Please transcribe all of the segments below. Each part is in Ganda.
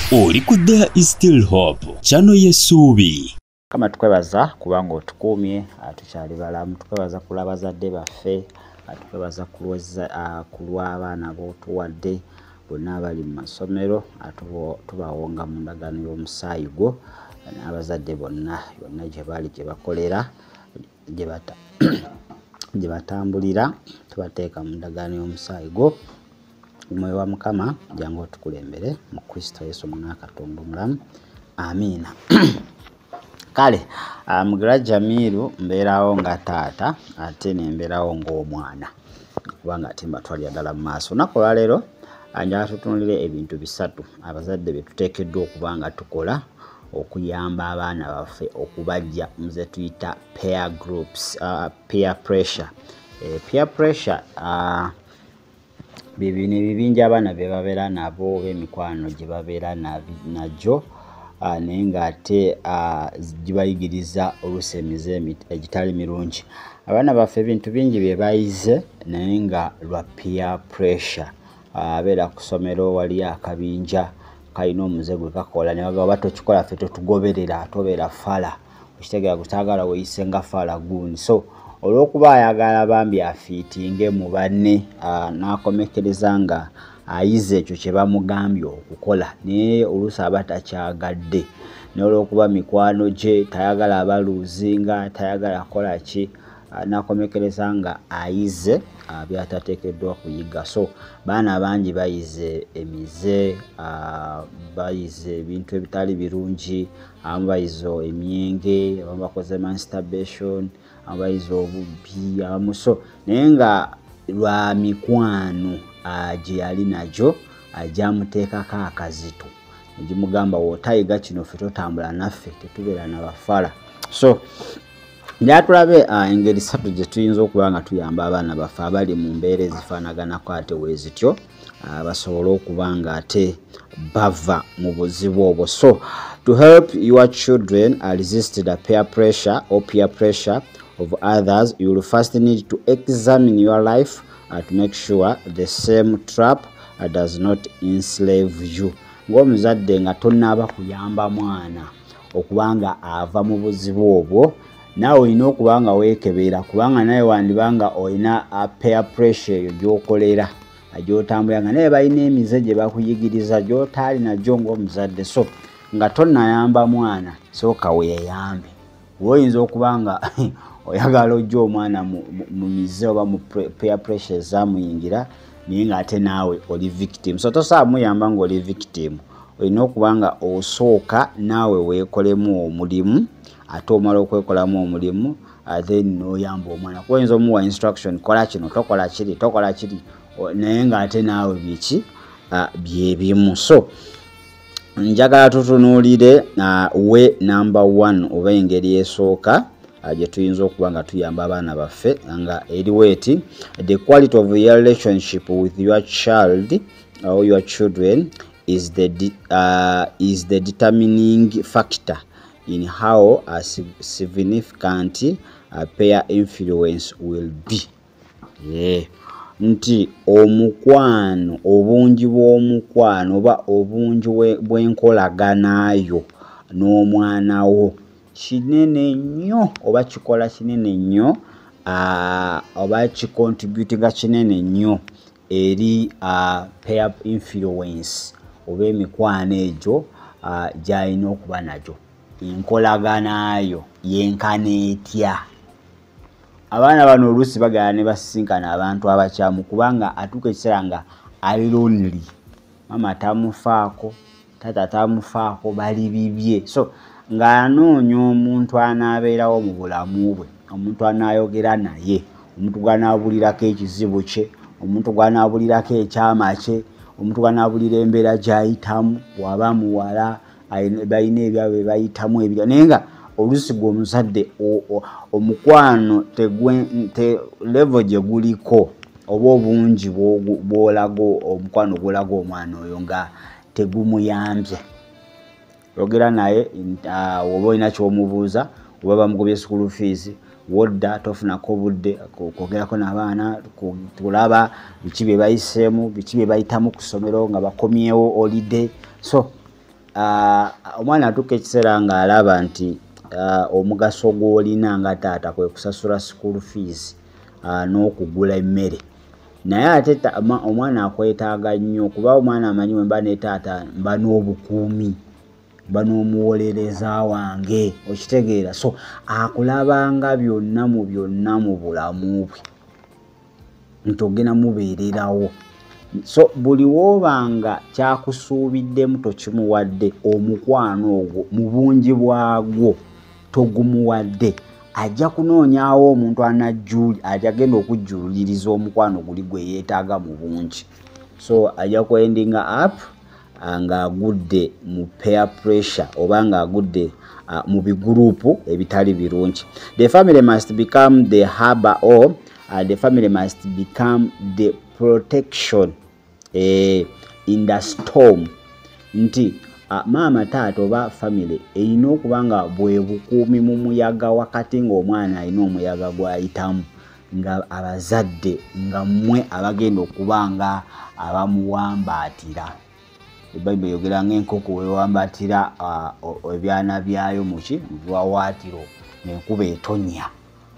Oli ku There Is Still Hope channel y'essuubi. Kama tukwebaza kubanga otukuumye tukyali balamu, tukwebaza kula bazadde baffe, tukwebaza kulwa abaana b'otuwadde bonna abali mu masomero, tubawonga mu ndagaano y'omusaayi gwo n'abazadde bonna gye bali gye bakolera gye batambulira, tubateeka mu ndagaano y'omusaayi gwo. Omwoyo wa Mukama jangu otukulembere mu Kristo Yesu Omwana wa Katonda omulamu. Amiina. Kale, Mugira Jamiru mbeerawo nga taata ate nembeerawo ng'omwana kubanga ate mbatwalira ddala mu maaso. Olunaku olwaleero njagala tutunuulire ebintu bisatu abazadde bye tuteekeddwa okuba nga tukola okuyamba abaana baffe okubajja mu ze tuyita peer groups, peer pressure. Peer pressure bibino ebibinja abaana bye babeera nabo oba emikwano gye babeera nagyo naye ng'ate gibayigiriza oluusi emize egitali mirungi. Abaana baffe ebintu bingi bye bayize naye nga lwa peer pressure. Abeera ku ssomero wali akabinja kalina omuze gwe kakola ne bagamba batokikola ffe totugoberera tobeera fala, okitegeera gutaagala weeyise nga fala guuni. So olw'okuba ayagala bambi afiitinge mu banne n'akomekereza nga ayize ekyo kye bamugambye okukola naye oluusi aba takyagadde, n'olw'okuba mikwano gye tayagala abaluuzinga, tayagala kola ki, n'akomekereza nga ayize byatateekeddwa kuyiga. So baana bangi bayize emize, bayize ebintu ebitali birungi, abamu bayize emyenge, abamu bakoze masturbation, abamu bayize obubbi, abamu so naye nga lwa mikwano gye yali nagyo gyamuteekako akazito negimugamba wootayiga kino ffe totambula naffe tetubeera nabafala. So njagala tulabe engeri ssatu gye tuyinza okuba nga tuyamba abaana baffe abali mu mbeera ezifaanaganako ate weezityo basobole okuba nga ate bava mu buzibu obwo. So to help your children resist the peer pressure or peer pressure of others, you will first need to examine your life to make sure the same trap does not enslave you. Ng'omuzadde nga tonnaaba kuyamba mwana okubanga ava mu buzibu obwo, naawe olina okuba nga weekebera kubanga naye wandibanga olina peer pressure eyo gy'okolera gy'otambula nga naye balina emize gye bakuyigiriza gy'otaali nagyo ng'omuzadde. So nga tonnayamba mwana sooka weeyambe. Oyinza okuba nga oyagala ojja omwana mu mize oba mu peer pressure zamuyingira naye ng'ate naawe oli victim. So tosobola muyamba ng'oli victim, olina okuba nga osooka naawe weekolemu omulimu, ate omala okwekolamu omulimu then n'oyamba omwana. Kuba oyinza omuwa instruction kola kino tokola kiri tokola kiri naye ng'ate naawe biki bye bimu. So njagala tutunuulire we number 1 oba engeri esooka gye tuyinza okuba nga tuyamba abaana baffe nga eriwo eti the quality of your relationship with your child or your children is the determining factor in how significant peer influence will be. Nti omukwano, obungi bw'omukwano oba obungi bw'enkolaganayo n'omwana wo kinene nnyo oba kikola kinene nnyo oba kicontributinga kinene nnyo eri peer influence oba emikwano egyo gy'alina okuba nagyo. Enkolaganayo yenkana etya? Abaana bano oluusi bagala ne basisinkana abantu abakyamu kubanga atuuka ekiseera nga ali lonely, mama tamufaako, tata tamufaako, bali bibye. So ng'anoonya omuntu anaabeerawo mu bulamu bwe, omuntu anaayogera naye, omuntu gw'anaabulirako ekizibu kye, omuntu gw'anaabulirako ekyama kye, omuntu gw'anaabulira embeera gy'ayitamu, bw'aba muwala balina ebyabwe bayitamu ebirya. Naye nga oluusi gw'omuzadde omukwano level gye guliko oba obungi bw'olaga omukwano gw'olaga omwana oyo nga tegumuyambye. Yogera naye oba olina ky'omubuuza, oba bamugobye school fees, wodda tofunako budde kwogerako n'abaana kulaba biki bye bayiseemu, biki bye bayitamu ku ssomero nga bakomyewo holiday. So omwana atuuka ekiseera ng'alaba nti omugaso gw'olina nga taata kwe kusasula school fees n'okugula emmere, naye ate omwana akwetaaga nnyo kuba omwana amanyi bwe mba ne taata mba n'obukuumi, mba n'omuwolereza wange, okitegeera. So akulabanga byonna mu bulamu bwe nti ogenda mubeererawo. So buli woobanga kyakusuubiddemu tokimuwadde, omukwano ogwo mu bungi bwagwo togumuwadde, ajja kunoonyaawo omuntu ajja genda okujjuliriza omukwano guli gwe yeetaaga mu bungi. So ajja kwendinga up ng'agudde mu peer pressure oba ng'agudde mu biguruupu ebitali birungi. The family must become the harbour or the family must become the protection in the storm. Nti maama taata oba family erina okuba nga bwe bukuumi mu muyaga wakati ng'omwana alina omuyaga gw'ayitamu, nga abazadde nga mmwe abagenda okuba nga abamuwambaatira. Ebbayibuli eyogera ng'enkoko wewambaatira ebyana byayo mu biwawaatiro, ng'enkuba etonya,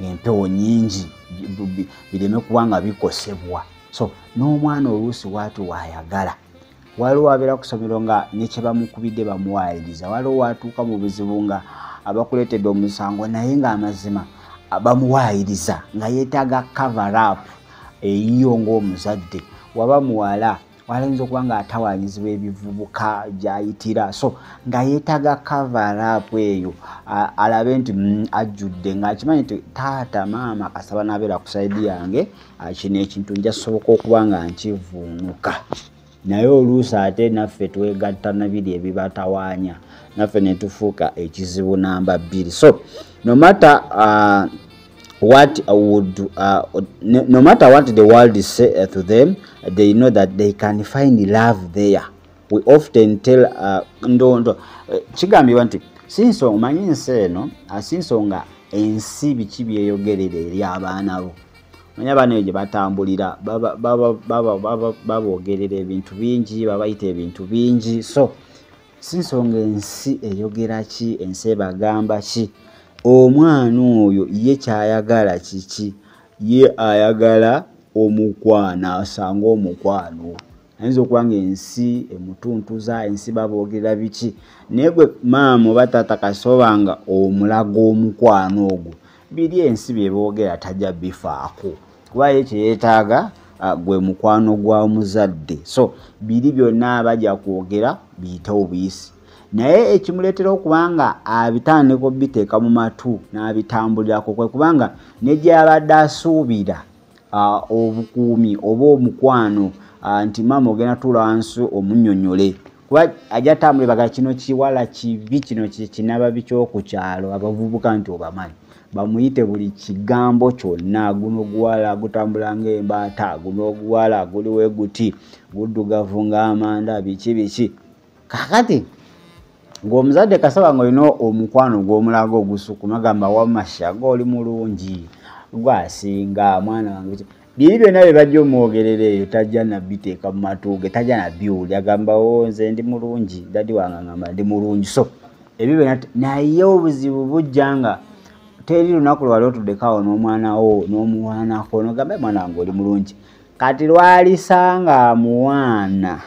ng'empewo nnyingi, bireme kuba nga bikosebwa. So n'omwana oluusi waatu waayagala. Waliwo abeera ku ssomero nga ne kye bamukubidde bamuwaayiriza, waliwo watuuka mu buzibu nga abakuleetedde omusango naye ng'amazima bamuwaayiriza nga yeetaaga cover up eyiyo ng'omuzadde. Waba muwala walayinza okuba nga atawaanyizibwa ebivubuka gy'ayitira, so nga yeetaaga cover up eyo alabe nti ajjudde, ng'akimanyi nti taata maama kasaba n'abeera ku sayidi yange, kino ekintu nja soboka okuba nga nkivuunuka. Naye oluusi ate naffe twegatta na biri ebibatawaanya, naffe ne tufuuka ekizibu namba 2. So no matter what the world say to them, they know that they can find love there. We often tell kigambibwa nti sinso omanyi ensi eno asinsonga ensi biki byeyogerera eri abaana bo. Manya abaana eyo gye batambulira baboogerera ebintu bingi, babayita ebintu bingi. So sinsonga ensi eyogera ki, ensi ebagamba ki. Omwana oyo ye kyayagala kiki? Ye ayagala omukwano, asanga omukwano. Ayinza okuba nga ensi emutuntuza, ensi baboogerera biki, naye gwe maama oba taata kasoba nga omulaga omukwano ogwo, biri ensi bye boogera tajja bifaako, kuba ye kye yeetaaga gwe mukwano gwa muzadde. So biri byonna bajja kwogera biyitewo buyisi. Naye ekimuleetera okubanga abitandika obiteeka mu matu n'abitambulirako kwe kubanga ne gy'abadde asuubira obukuumi oba omukwano nti maama ogenda tuula wansi omunnyonnyole, kuba ajja tambulira kino kiwala kibi, kino kinaba ky'oku kyalo, abavubuka nti obamanyi bamuyite buli kigambo kyonna, guno guwala gutambula ng'embaata, guno oguwala guliwe guti, guddugavu ng'amanda, biki. Kakati ng'omuzadde kasaba ng'olina omukwano gw'omulaga ogusukuma, gamba wamasha g'oli mulungi, gwasinga mwana wange, biri byonna bye bajja omwogerera eyo tajja nabiteeka mu matu ge, tajja nabiwulira, agamba nze ndi mulungi, dadi wange agamba ndi mulungi. So ebyo byonna naye obuzibu bujja nga teri lunaku lwali otuddekawo n'omwanawo n'omuwaanako n'ogamba mwana wange oli mulungi, kati lwalisanga amuwaana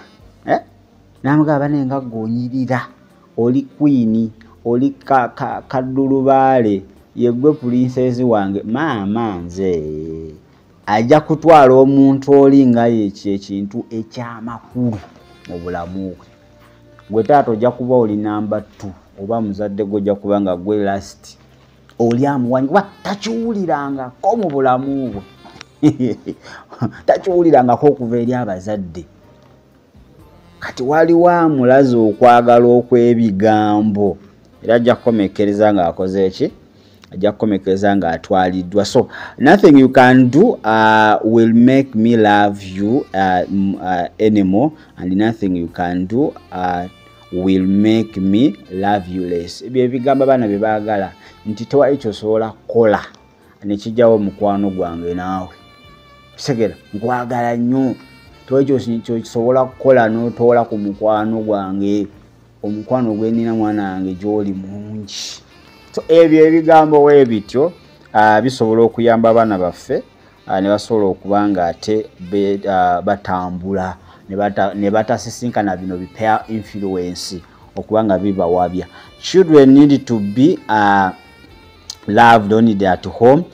n'amugamba naye nga gg'onyirira, oli kwini, oli kaddulubaale, yeggwe pulinsesi wange, maama nze ajja kutwala omuntu oli nga yekyo ekintu ekyamakulu mu bulamu bwe. Gwe taata ojja kuba oli namba 2 oba muzadde gwe ojja kuba nga gwe last, oli amuwanyi kuba takiwulirangako mu bulamu bwe takiwulirangako okuva eri abazadde. Kati waliwo amulaze okwagala okw'ebigambo era ajja kukomekereza ng'akoze eki, ajja kukomekereza ng'atwaliddwa. So nothing you can do will make me love you anymore, and nothing you can do will make me love you less. Ebyo ebigambo abaana bye baagala nti tewali ky'osobola kukola ne kijjawo omukwano gwange naawe. Kisegera nkwagala nnyo, tewali ky'osobola kukola n'otoola ku mukwano gwange. omukwano gwe nnina mwana wange gy'oli mungi. So ebyo ebigambo weebityo bisobola okuyamba abaana baffe ne basobola okuba nga ate batambula ne batasisinkana bino peer influence okuba nga bibawabya. Children need to be loved only at home.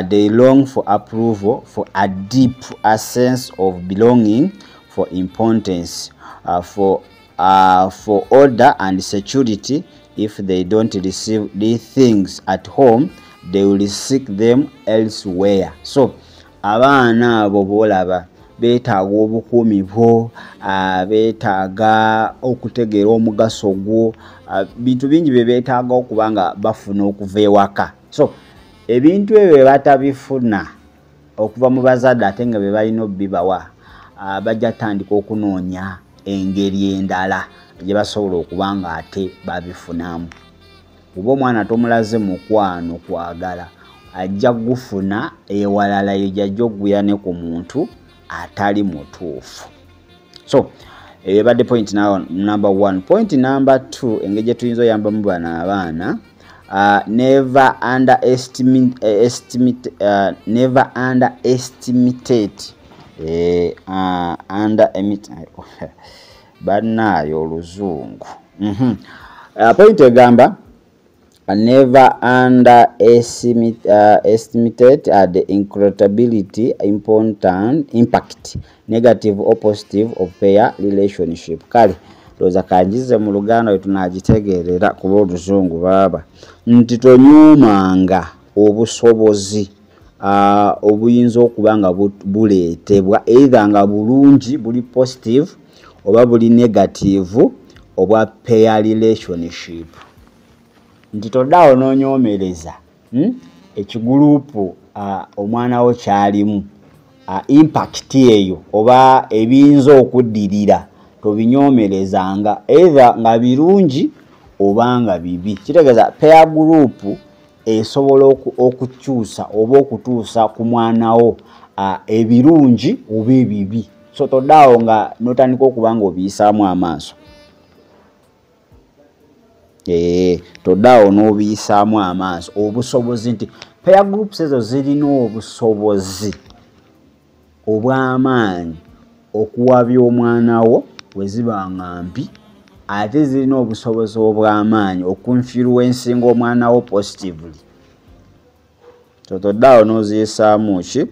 They long for approval, for a deep sense of belonging, for importance, for order and security. If they don't receive these things at home, they will seek them elsewhere. So abaana abo bolaba beetaaga obukuumi bwo, beetaaga okutegeera omugaso gwo, bintu bingi bye beetaaga okuba nga bafuna okuva ewaka. So ebintu ebyo batabifuna okuva mu bazadde ate nga be balina obbibawa, bajja tandika okunoonya engeri endala gye basobola okuba nga ate babifunamu. Kuba omwana tomulaze mukwano kwagala, ajja gufuna ewalala ejja ogguya ne ku muntu atali mutuufu. So ebadde point number 1. Point number 2, engeri gye tuyinza oyambamu bano abaana, never underestimate bannaayo oluzungu. Point egamba never underestimate the incredibility impact negative or positive of pair relationship. Kale loza kanjize mu Luganda we tunagitegerera kuba oluzungu baba nti tonyumanga obusobozi obuyinza okuba nga buleetebwa either nga bulungi buli positive oba buli negative obwa pair relationship. Nti toddawo n'onyomereza ekigulupu omwana wo kyalimu impact eyo oba ebiyinza okuddirira tobinyomerezanga either nga birungi oba nga bibi. Kitegeeza pair group esobola okukyusa oba okutuusa ku mwana wo ebirungi oba ebibi. So toddawo nga notandika okuba nga obiyisaamu amaaso. Toddawo n'obiyisaamu amaaso obusobozi nti pair groups ezo zirina obusobozi obw'amaanyi okuwabya omwana wo bwe ziba nga mbi, ate zirina obusobozi obw'amaanyi okunfluencinga omwana wo positively. So toddawo n'oziyisaamu ki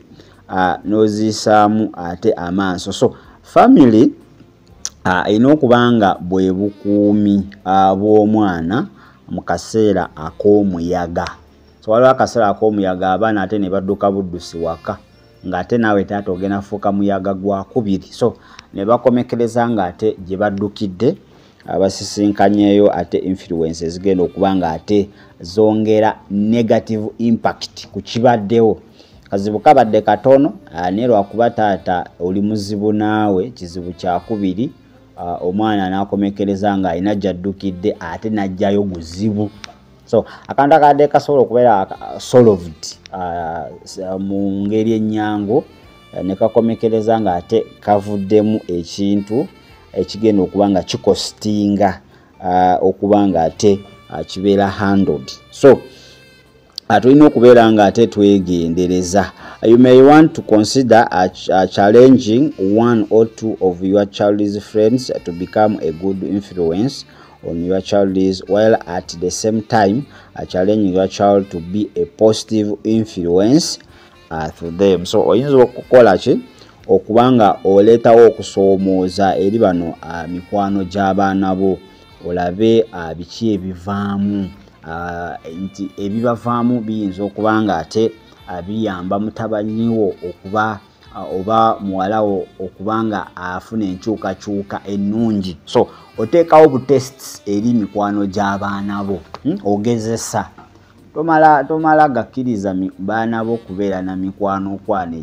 n'oziyisaamu ate amaaso. So family ina okubanga bwe bukuumi bw'omwana mu kaseera ak'omuyaga. So waliwo akaseera ak'omuyaga abaana ate ne badduka buddusi waka ng'ate naawe taata ogenda fuuka muyaga gwa kubiri. So ne bakomekereza ng'ate gye baddukidde abasisinkanyeeyo ate influence zigenda okuba nga ate zongera negative impact ku kibaddewo. Kazibu kabadde katono naye lwakuba taata oli muzibu naawe kizibu kya kubiri, omwana n'akomekereza nga alina gy'addukidde ate n'ajjayo guzibu. So akantu akadde kasobola okubeera solved mu ngeri ennyangu ne kakomekereza nga ate kavuddemu ekintu ekigenda okuba nga kikostinga okuba nga ate kibeera handled. So tulina okubeera nga ate twegendereza. You may want to consider challenging one or two of your child's friends to become a good influence on your child's, while at the same time challenging your child to be a positive influence to them. So oyinza okukola ki okubanga oleetawo okusoomooza eri bano mikwano gy'abaana bo, olabe biki ebivaamu nti ebibavaamu biyinza okuba nga ate biyamba mutabanyiwo okuba oba muwalawo okuba nga afuna enkyukakyuka ennungi. So oteekawo butests eri mikwano gy'abaana bo, ogezesa. Tomala gakkiriza baana bo kubeera na mikwano kwana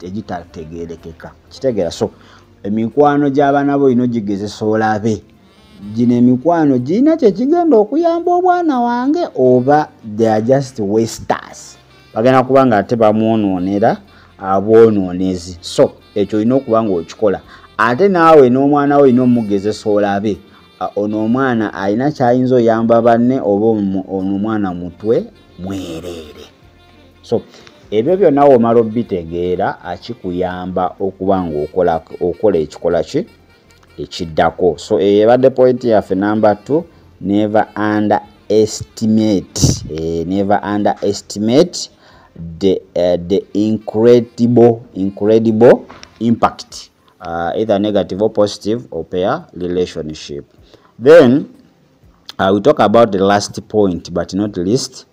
egitategeerekeka. Kitegeera. So emikwano gy'abaana bo ino gigezesa olabe gino emikwano girina kyekigenda okuyamba obwana wange oba they are just wasters, bagenda kuba nga ate bamwonoonera abwonoonezi. So ekyo olina okuba nga okikola ate naawe n'omwana we ino omugezesa olabe ono omwana alina kyayinza oyamba banne oba ono omwana mutwe mwereere. So ebyo byonna womala obitegeera akikuyamba okuba nga okola ekikola ki ekiddako. So ebadde point yaffe number 2, never underestimate the incredible impact, either negative or positive, of a relationship. Then we talk about the last point, but not least.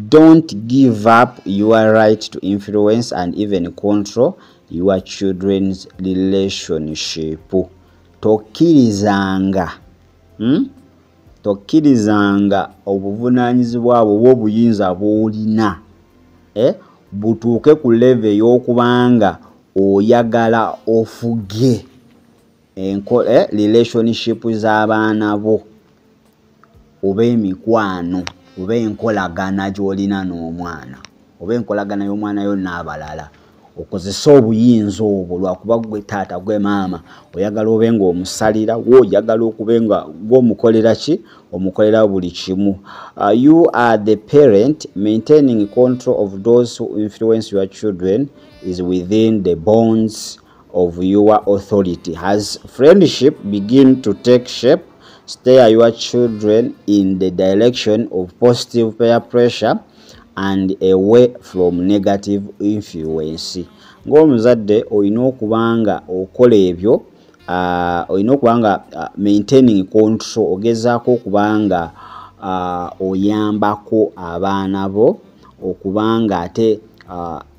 Don't give up your right to influence and even control your children's relationship. Tokkirizanga obuvunanyizibwa bwo obuyinza bw'olina butuuke ku level y'okubanga oyagala ofuge relationship z'abaana bo oba emikwano oba enkolagana gy'olina n'omwana oba enkolagana y'omwana yo n'abalala. Okozesa obuyinza obwo lwakuba gwe taata gwe maama oyagala obe nga omusalira wo oyagala okube nga gw'omukolera ki omukolera buli kimu. You are the parent. Maintaining control of those who influence your children is within the bonds of your authority. As friendship begin to take shape, steer your children in the direction of positive peer pressure and away from negative influence. Ng'omuzadde olina okubanga okola ebyo, olina okubanga maintaining control, ogezaako okubanga oyambako abaana bo okubanga ate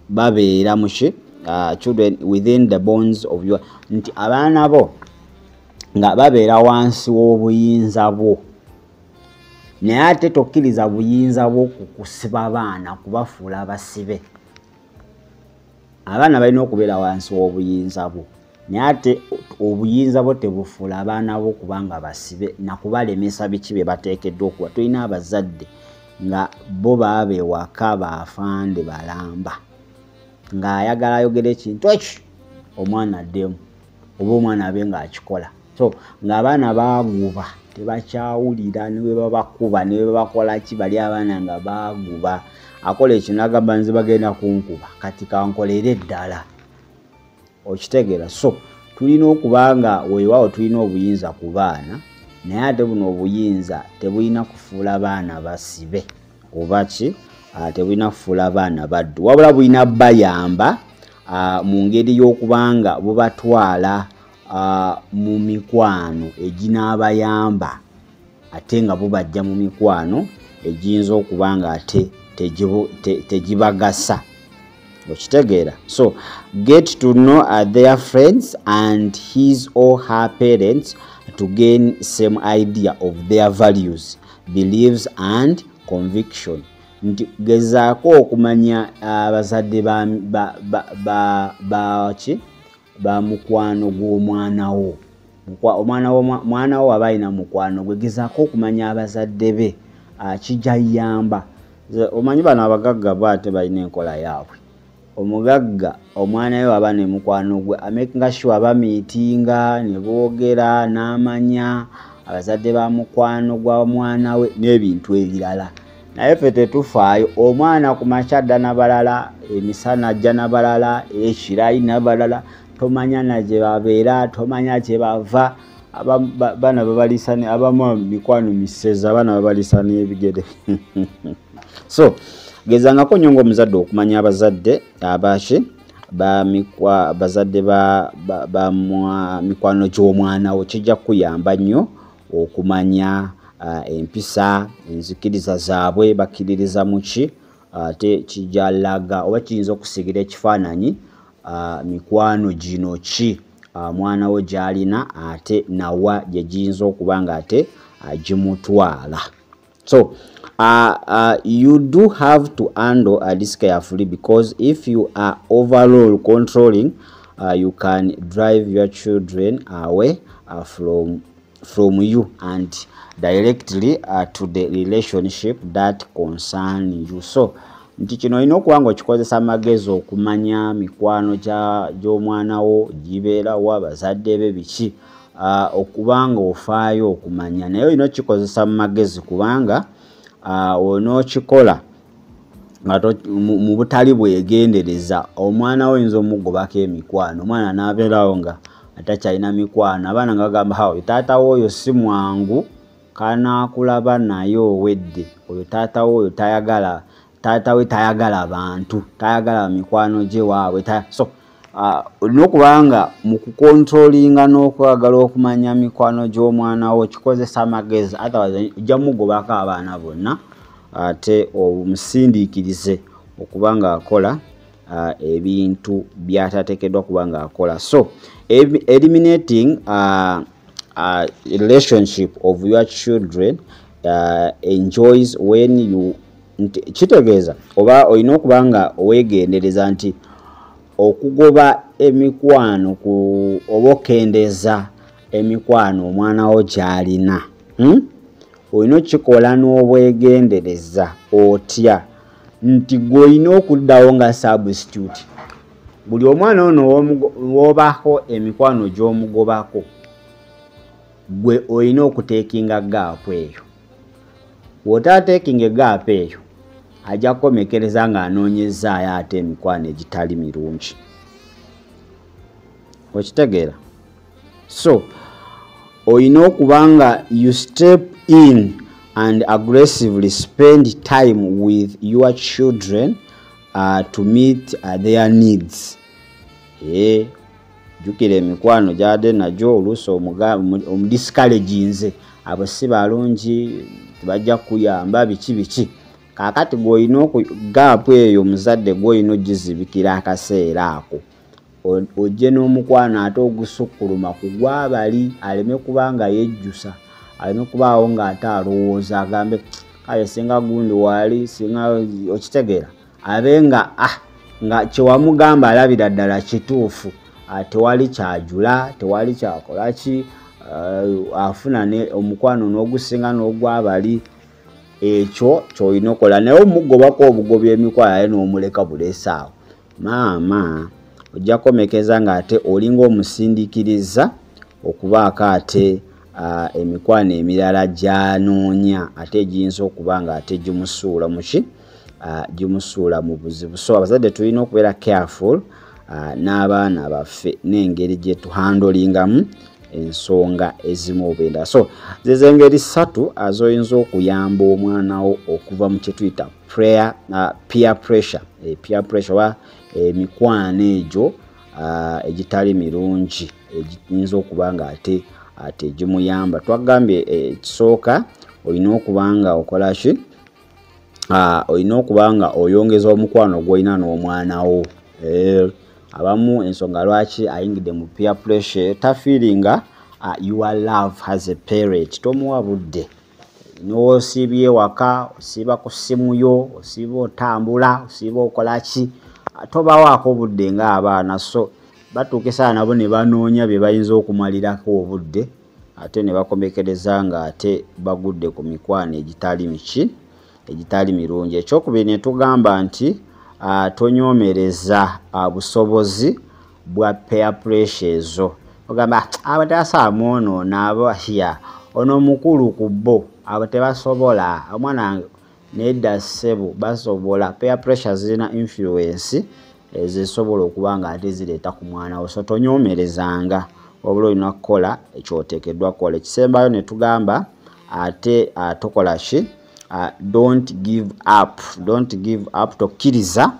babeera muki children within the bonds of your, nti abaana bo nga babeera wansi w'obuyinza bwo, naye ate tokkiriza buyinza bwo kukusiba baana kubafuula abasibe. Abaana balina okubeera wansi w'obuyinza bwo, naye ate obuyinza bwo tebufuula abaana bo kubanga basibe na kubalemesa biki bye bateekeddwa okuba. Tulina abazadde nga bo baba ewaka baafande balamba, ng'ayagala ayogera ekintu ekyo omwana addemu oba omwana abe ng'akikola. So ng'abaana baaguba tebakyawulira, ne bwe babakuba ne bwe babakola ki, bali abaana nga baaguba. Akola ekintu n'agamba nze bagenda kunkuba kati kankolera eddala. Okitegeera? So tulina okuba nga weewaawo tulina obuyinza ku baana, naye ate buno obuyinza tebulina kufuula baana basibe oba ki, tebulina kufuula baana baddu, wabula bulina bayamba mu ngeri y'okubanga bubatwala mu mikwano eginaabayamba ate nga bubajja mu mikwano egiyinza okuba nga ate tegibagasa. Okitegeera? So get to know their friends and his or her parents to gain same idea of their values, beliefs and conviction. Nti gezaako okumanya abazadde ba mukwano gw'omwana wo. Omwana wo aba alina mukwano gwe, gezaako okumanya abazadde be kijja yamba. Omanyi bano abagagga bwate balina enkola yaabwe. Omugagga omwana we aba ne mukwano gwe, amakinga sure bamiitinga ne boogera n'amanya abazadde ba mukwano gwa mwana we n'ebintu ebirala. Naye ffe tetufaayo, omwana ku makya adda n'abalala, emisana ajja n'abalala, ekirayi n'abalala, tomanya na gye babeera, tomanya gye bava. Baana babalisa abamu mikwano miseza, abaana babalisa n'ebigere. So gezangako nnyo ng'omuzadde okumanya abazadde abaki bazadde ba mikwano gy'omwana wo. Kijja kuyamba nnyo okumanya empisa, enzikiriza zaabwe, bakkiririza mu ki, ate kijja laga oba kiyinza okusigira ekifaananyi mikwano gino ki mwana wo gy'alina ate nawa gye giyinza okuba nga ate agimutwala. So you do have to handle this carefully, because if you are overall controlling, you can drive your children away from you and directly to the relationship that concern you. So nti kino olina okuba nga okikozesa amagezi okumanya mikwano gy'omwana wo gibeera wa, bazadde be biki okubanga ofaayo okumanya naye olina okikozesa mu magezi kubanga onookikola mu butali bwegendereza omwana we oyinza omugobako emikwano omwana n'abeerawo nga atakyalina mikwano abaana nga bagamba hawo taata we oyo si mwangu kanaakulaba naye owedde oyo taata we oyo taata we tayagala bantu tayagala mikwano gye waabwe so olina okubanga mu kukontrolinga n'okwagala okumanya mikwano gy'omwana wo kikozesa amagezi otherwise ojja mugobako abaana bonna ate omusindiikirize okubanga akola ebintu byatateekeddwa kubanga akola. So eliminating relationship of your children enjoys when you kitegeeza oba olina okubanga owegendereza nti okugoba emikwano oba okendeza emikwano omwana wo gy'alina olina okikola n'obwegendereza otya nti gw'olina okuddawo nga substitute buli omwana ono w'obako emikwano gy'omugobako gwe olina okuteekinga gaapu eyo w'otaateekinga gaapu eyo ajja kukomekereza ng'anoonyezaayo ate emikwano egitali mirungi okitegeera. So olina okubanga you step in and aggressively spend time with your children to meet their needs. Jukira emikwano gyade najo oluusi omudiscouraginze abo si balungi tebajja kuyamba biki kakati gw'olina gaapu eyo omuzadde gw'olina ogizibikira akaseera ako ojje n'omukwano ate ogusukkuluma ku gw'abali aleme kubanga yejjusa aleme kubaawo ng'ate alowooza agambe kale singa gundi wali singa okitegeera abe nga kyewamugamba alabira ddala kituufu tewali kyajula tewali kyakolaki afuna omukwano n'ogusinga n'ogwabali ekyo kyolina okola naye omugobako obugobi emikwano aye n'omuleka buleesaawo maama ojja komekeza ng'ate olinga omusindiikiriza okubaako ate emikwano emirala gy'anoonya ate egiyinza okuba nga ate gimusuula muki gimusuula mu buzibu. So abazadde tulina okubeera careful n'abaana baffe n'engeri gye tuhandolingamu ensonga ezimu obenda. So zezo engeri 3 azoyinza okuyamba omwana wo okuva mu kye tuyita peer pressure peer pressure oba emikwano egyo egitali mirungi egiyinza okuba nga ate gimuyamba. Twagambye ekisooka olina okubanga okola ki olina okubanga oyongeza omukwano gw'olina n'omwana wo. Abamu ensonga lwaki ayingidde mu peer pressure tafiiringa your love has a parent tomuwa budde n'osiibye waka osiiba ku ssimu yo osiiba otambula osiiba okolaki tobawaako budde ng'abaana. So batuukisa nabo ne banoonya bye bayinza okumalirako obudde ate ne bakomekereza nga ate bagudde ku mikwano egitali mirungi. Ekyokubiri ne tugamba nti tonyoomereza busobozi bwa peer pressure ezo ogamba abo tebasamu ono nabo ono mukulu ku bo abo tebasobola omwana nedda ssebo basobola. Peer pressure zirina influence ezisobola okuba nga ate zireeta ku mwana wo. So tonyoomerezanga wabula olina kukola ekyoteekeddwa kukola. Ekisembayo ne tugamba ate tokola ki don't give up tokkiriza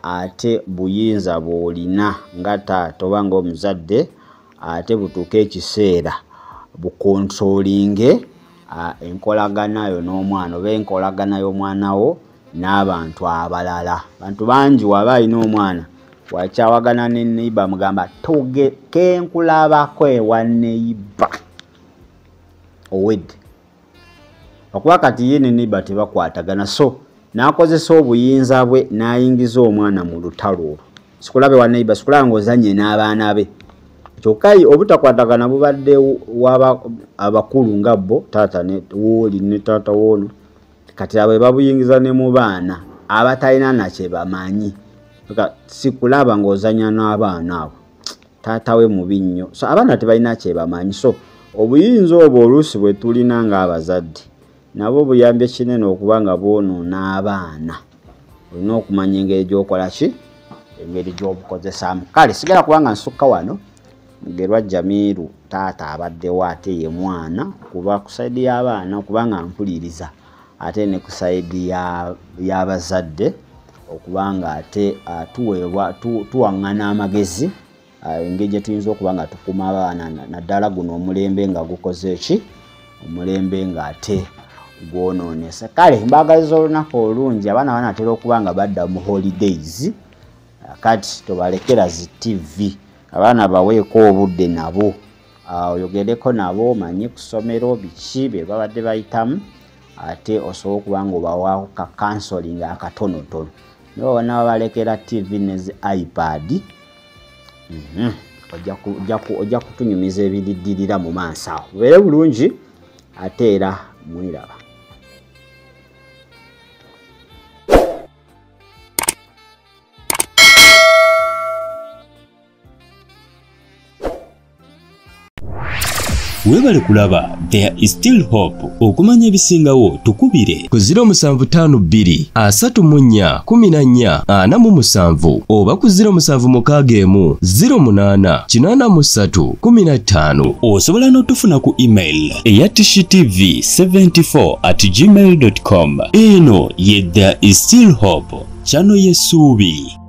ate buyinza bw'olina nga taata oba ng'omuzadde ate butuuka ekiseera bukontrolinge enkolagana yo n'omwana oba enkolagana y'omwana wo n'abantu abalala. Bantu bangi waba alina omwana wakyawagana ne neighbor mugamba kenkulabako ewa neighbor owedde okuba kati ye ne neighbor tebakwatagana. So n'akozesa obuyinza bwe n'ayingiza omwana mu lutalo olwo sikulabe wa neighbor sikulaba ng'ozanye n'abaana be kyokka obutakwatagana bubadde abakulu nga bo taata wooli ne taata woono kati abo babuyingiza ne mu baana abatalina nakye bamanyi sikulaba ng'ozanya n'abaana abo taata we mubi nnyo. So abaana tebalina kye bamanyi. So obuyinza obwo oluusi bwe tulina ng'abazadde nabo buyambye kinene okuba nga bwonoona abaana. Olina okumanya engeri gy'okola ki, engeri gy'obukozesaamu. Kale sigala kubanga nsukka wano Mugerwa Jamiru taata abaddewo ate ye mwana kuba ku saidi y'abaana okubanga mpuliriza ate ne ku saidi y'abazadde okubanga ate tuwaŋŋana amagezi engeri gye tuyinza okuba nga tukuma abaana naddala guno omulembe nga gukoze eki, omulembe ng'ate gwonoonese. Kale mbaagaliza olunaku olungi. Abaana banatera okuba nga badda mu holidays kati tobalekera zi TV. Abaana baweeko obudde nabo oyogereko nabo omanye ku ssomero biki bye babadde bayitamu ate osobola okuba nga obawaako ka counseling akatonotono. Nobona babalekera TV ne zi iPad ojja kutunyumiza ebiriddirira mu maaso awo. Bubeere bulungi ate era mwiraba. Webale kulaba There is still hope. Okumanya ebisingawo tukubire ku 0752 34 14 oba ku 0761 08 83 15. Osobola n'otufuna ku email eya tishitv74@gmail.com. Eno ye There is still hope, channel y'essuubi.